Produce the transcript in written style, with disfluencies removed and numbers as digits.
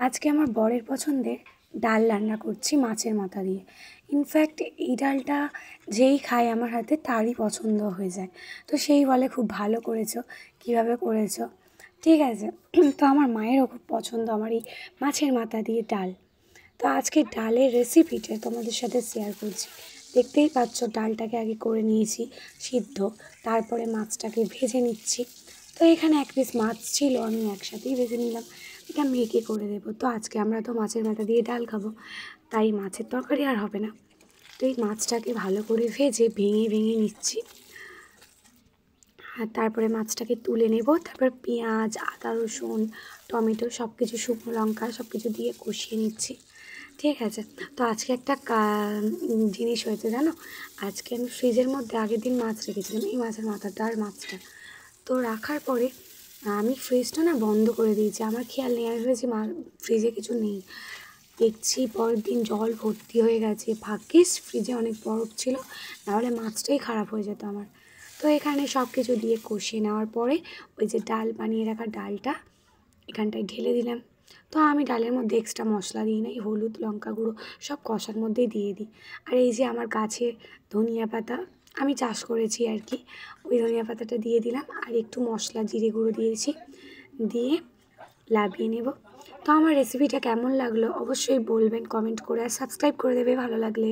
আজকে আমার বরের পছন্দের ডাল রান্না করছি মাছের মাথা দিয়ে। ইনফ্যাক্ট এই ডালটা যেই খায় আমার হাতে তারই পছন্দ হয়ে যায়। তো সেই বলে, খুব ভালো করেছো, কীভাবে করেছো। ঠিক আছে, তো আমার মায়েরও খুব পছন্দ আমার এই মাছের মাথা দিয়ে ডাল। তো আজকে ডালের রেসিপিটা তোমাদের সাথে শেয়ার করছি। দেখতেই পাচ্ছ, ডালটাকে আগে করে নিয়েছি সিদ্ধ, তারপরে মাছটাকে ভেজে নিচ্ছি। তো এখানে এক পিস মাছ ছিল, আমি একসাথেই ভেজে নিলাম, এটা মেখে করে দেবো। তো আজকে আমরা তো মাছের মাথা দিয়ে ডাল খাবো, তাই মাছের তরকারি আর হবে না। তো এই মাছটাকে ভালো করে ভেজে ভেঙে ভেঙে নিচ্ছি, আর তারপরে মাছটাকে তুলে নেব। তারপর পেঁয়াজ, আদা, রসুন, টমেটো সব কিছু, শুকনো লঙ্কা সব কিছু দিয়ে কষিয়ে নিচ্ছি। ঠিক আছে, তো আজকে একটা জিনিস হয়েছে জানো, আজকে আমি ফ্রিজের মধ্যে আগের দিন মাছ রেখেছিলাম, এই মাছের মাথাটা আর মাছটা। তো রাখার পরে আমি ফ্রিজটা না বন্ধ করে দিয়েছি, আমার খেয়াল নেই, আমি ভেবেছি ফ্রিজে কিছু নেই। দেখছি পরের দিন জল ভর্তি হয়ে গেছে। ভাগ্যিস ফ্রিজে অনেক বরফ ছিল, নাহলে মাছটাই খারাপ হয়ে যেত আমার। তো এখানে সব কিছু দিয়ে কষিয়ে নেওয়ার পরে ওই যে ডাল বানিয়ে রাখা ডালটা এখানটায় ঢেলে দিলাম। তো আমি ডালের মধ্যে এক্সট্রা মশলা দিই না, হলুদ, লঙ্কা গুঁড়ো সব কষার মধ্যেই দিয়ে দিই। আর এই যে আমার গাছে ধনিয়া পাতা আমি চাষ করেছি আর কি, ওই ধনিয়া পাতাটা দিয়ে দিলাম, আর একটু মশলা জিরে গুঁড়ো দিয়েছি, দিয়ে লাভিয়ে নেব। তো আমার রেসিপিটা কেমন লাগলো অবশ্যই বলবেন কমেন্ট করে, আর সাবস্ক্রাইব করে দেবে ভালো লাগলে।